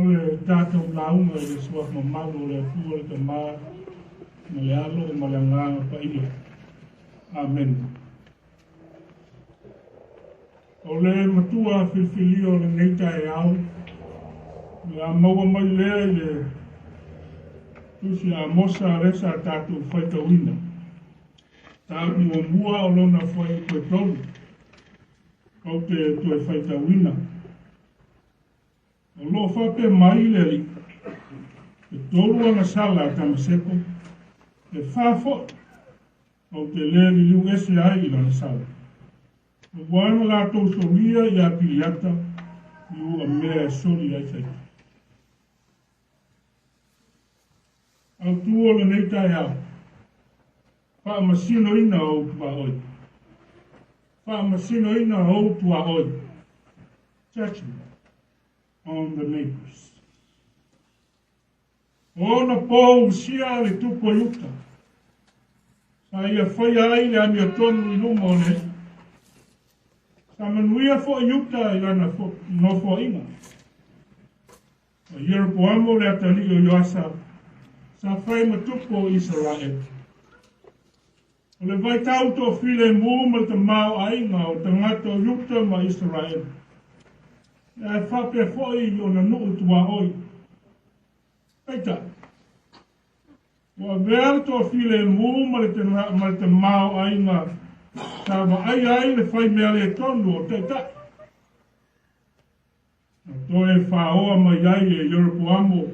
le tātou launga i le suak mamalu le pua le tamā ma le alo ma le nganga pa ia. Amen. O le matua whiwhilio le neita e au, le a maua mai lea i le tusi a mosa resa tātou whaitawina. Tāu mua mua o lona whai koe tolu, kau te tue whaitawina. O lo whape mai le li, e tolu anga sala a tamaseko, e whafo, o te le li liu ese ai i lana sala. O wana la tau soria i a piliata, i ua mea sori ai whaita. Au tuo le neita e au, wha masino ina o tua oi. Wha masino ina o tua oi. Judgment on the neighbors. Ona pou sia le tuko yuta. Sa ia whaia ai le ami o tonu i lumo ne. Sa manuia fo yuta i lana no fo inga. O iero po amo le atali o yoasa. Sa whai matuko Israel. O le vai tauto file mu ma te mau ainga o tangata o yuta ma Israel. E whape foi o na nuu tua oi. Peita. Wa verto file mu ma te mau ainga. Sa wa ai le whai mea le tonu o teita. To e whaoa ma iai e Europu amo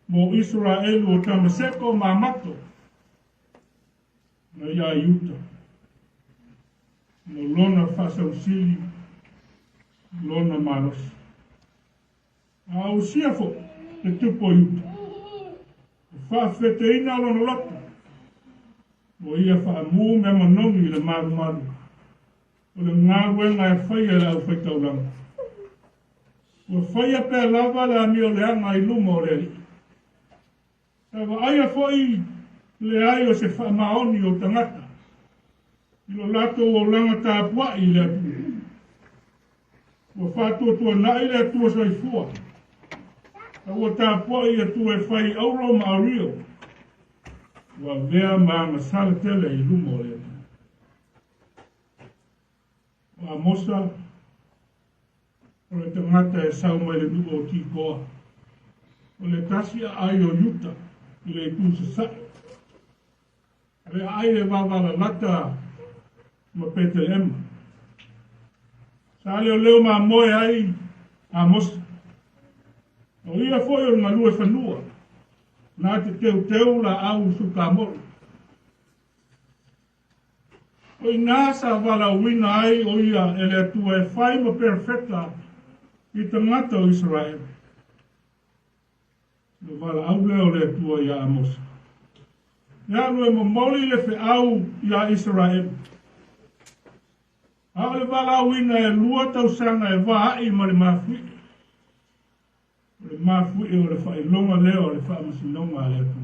mo Israel o tamaseko ma mato. Na ia iuta. No lona whasausili. Lona manos. A o siafo, te tupo iuta. Whawhete ina lona lata. O ia whaamu me manongi le maru maru. O le ngāruenga e whaia le au whaitauranga. O whaia pē lava le ami o le anga i luma o le li. Tawa aia whai le ai o se whaamaoni o tangata. Ilo lato o langa tāpua i le atu. O whātua tua nai le atua soifua. O tāpua i atua e whai auro ma ario. Wa vea ma Salatielu i lumo le atu. Wa mosa o le tangata e sau mai le duko o tikoa. O le tasia ai o yuta i le tūsa sai. Le ai le wawana lata ma Petelema. Sa leo leo ma moe ai a mosa. O ia foi o ngalue whanua. Nā te teu la au sukamoro. O i nasa wala wina ai o ia ele atua e whai ma perfecta i tangata o Israel. No wala au leo le atua ia a mosa. Ia lue mo moli le fe au ia Israel. A le wala wina e lua tausanga e waa i ma le mafui. Le mafui e o le whai longa leo le wha masinonga le atu.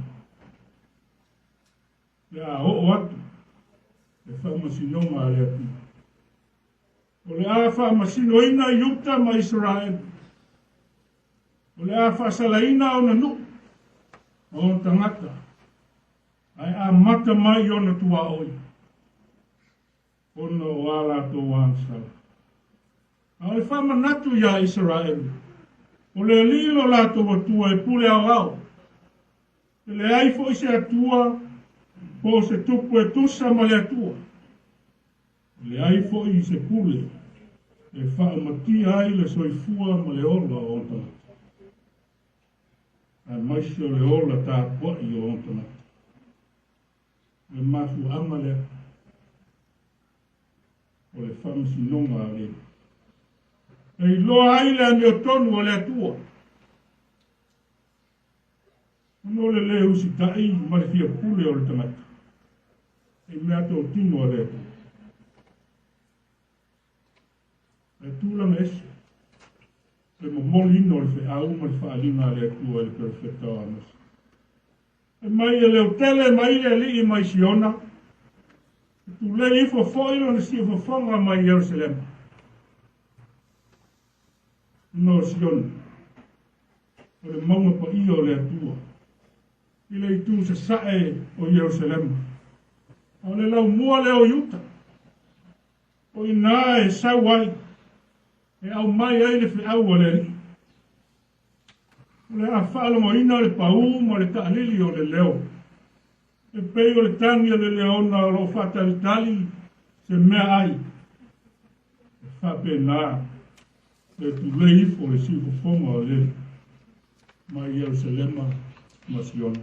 Le a o atu. Le wha masinonga le atu. O le a wha masinoina yuta ma Israel. O le a wha salaina o na nu. O tangata. Ai a mata mai o na tua oi. Ono o ala to wansala. A le wha manatu ia Israel. O le lilo lato watua e pule au au. Le ai fo se atua, po se tupu e tusa ma le atua. Le ai fo i se pule, e wha mati ai le soifua ma le ola o ontana. A maisi o le ola tā kua i o ontana. Le mafu amale, o le whamasi nonga a le. E loa ai le ane o tonu o le atua. Ono le le usi tai ma le fia pule o le tamata. E mea tō tino o le atua. E tūla me ese. E mo moli ino le fe au ma le whaalinga le atua le perfecta o anas. E mai e leo tele mai le li i mai siona. E tu le ifo foilo le si ifo fonga mai Jerusalem. No sion. o le maunga pa ia o le atua. I le itu se sae o Jerusalema. O le lau mua le o Iuta. O ina e sauai. E au mai ai le whiau o le ri. O le a whaalongo ina le pau ma le ta'alili o le leo. E pei o le tangi o le leona o lo whataritali se mea ai. E whapena le tulei fo le sifu fonga o le mai Jerusalema ma Siona.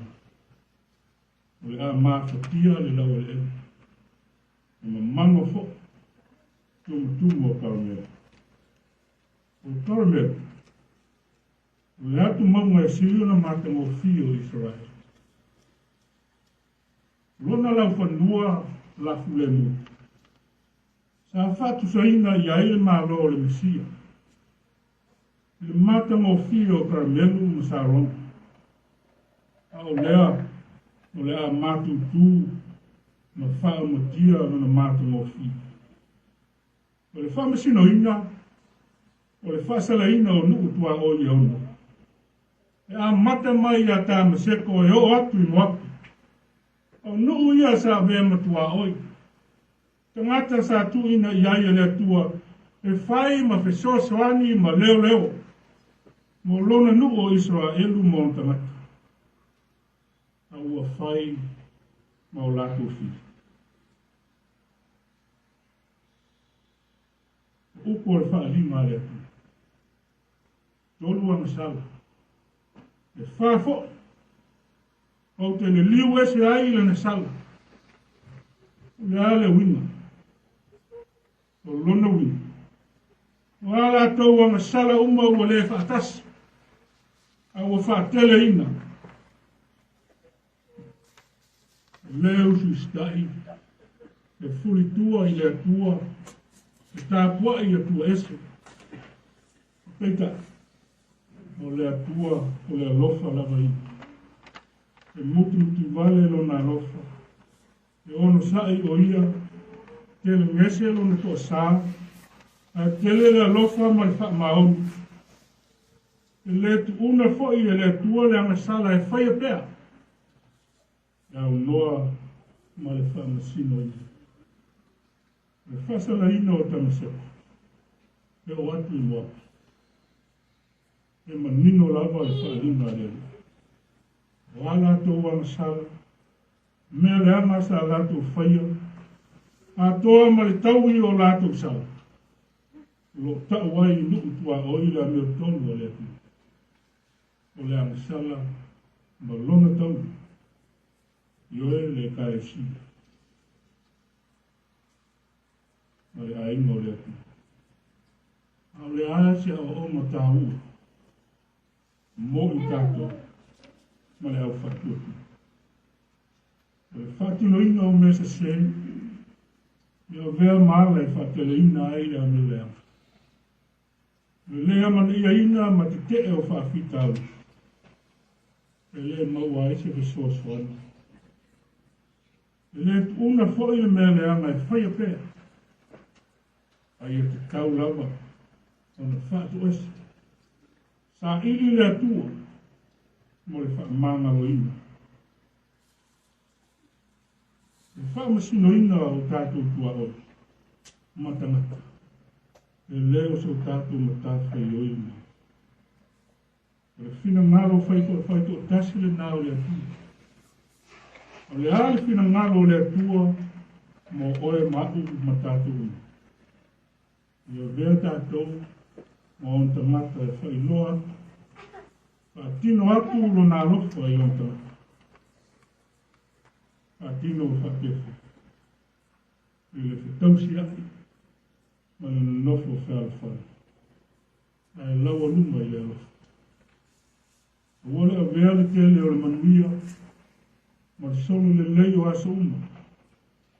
O le a māwhatia le lau le elu. O ma mango fo tumu o Karmel. O Karmel, o le atu maunga e siriona mātanga o fio Israel. Lona lau whanua la fulemu. Sa whatu sa ina i aile mālo o le Mesia. Le mātanga o fio o Karmelu ma Saron. A o lea mātu tū ma wha mo tia na mātanga o fio. O le wha masino ina, o le wha sala ina o nuku tua o i auna. E a mata mai a tā maseko e o atu i moaku. O nuku ia sa vea matua oi. Tangata sa tu ina i aia le atua. E whai ma whesosoani ma leo leo. Mo lona nuku o Israelu mo tangata. A ua whai ma o lako fi. Uko le wha lima le atu. Tolu ana sala. E wha fo. O te le liu ese ai le na sala. Le ale wina. O lona wina. O ala tau anga sala uma ua le whaatas. A ua whaatele ina. Leo su stai. E furi tua i le atua. E tā pua i atua ese. Peita. O le atua o le alofa lava ina. E mutu vale lo na lofa. E ono sai o ia, tele ngese lo na toa saa, a tele le lofa ma le wha maonu. E le tu una foi e le tua le anga sala e whaia pēa. E au noa ma le wha masino ia. Le whasala ina o tamaseko. E o atu i moa. E manino lava le wha lina le lua. Wala tō wana sala, mea le anga sa lātou whaia, a toa ma le taui o lātou sala. Lo tau wai nuku tua oila mea tonu o le atu. O le anga sala, ma lona tau, ioe le kae si. Ma le ainga o le atu. A le aase a o ma tāua, mo i tātou. Ma le au whatua. O le whatino ina o mesa se, i o vea maala e whatele ina aile a me lea. Le lea man ia ina ma te te o whawhita au. E le maua aise ke soaswana. E le una fwoi le mea leanga e whaia pēr. Ai e te tau lava, o na whatu ese. Sa ili le atua, mo le whaamanga o ina. Le whaamasino ina o tātou tua oi. Matangata. Le leo so tātou matawhai o ina. Le whina ngaro whaito tasi le nao le atua. O le ale whina ngaro le atua mo oe mau matātou ina. Ia vea tātou mo on tangata e whailoa. Tino atu lo nā lofa i onta. Tino whakefu. I le whetausi ai. Ma le nofo whea whai. Ai lawa luma i le lofa. Wale a vea le tele o le manuia. Ma le solo le leio aso uma.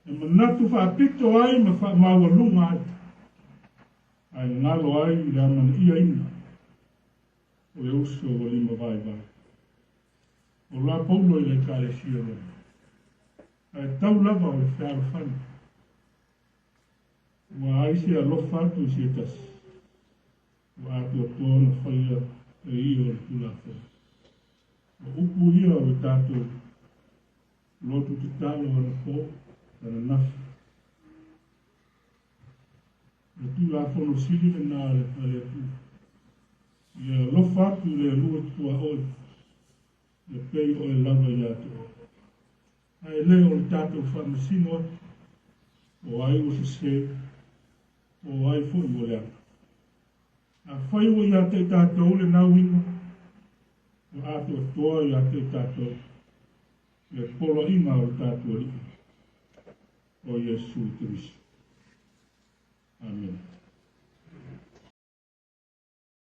E manatu whaapito ai ma wha maua lunga ai. Ai ngalo ai le amana ia ina. O le uso o lima vai vai. O la paulo i le kare sia rei. Ai tau lava o le whiara whani. Wa aise a lofa atu si e tasi. Wa atu a tōna whaia e i o le tula fo. O upu ia o le tātou lotu te talo ana po, ana nafi. Le tula fo no sili le nā le Faletu. Ia lofa atu le lua tua oi, le pei o e lava i ato. Ai le o le tātou whamasino, o ai o se o ai fo i o le atu. A whai o ia te tātou le nauinga, o ato toa ia te tātou, le polo inga o tātou li, o Jesu Kristo. Amen.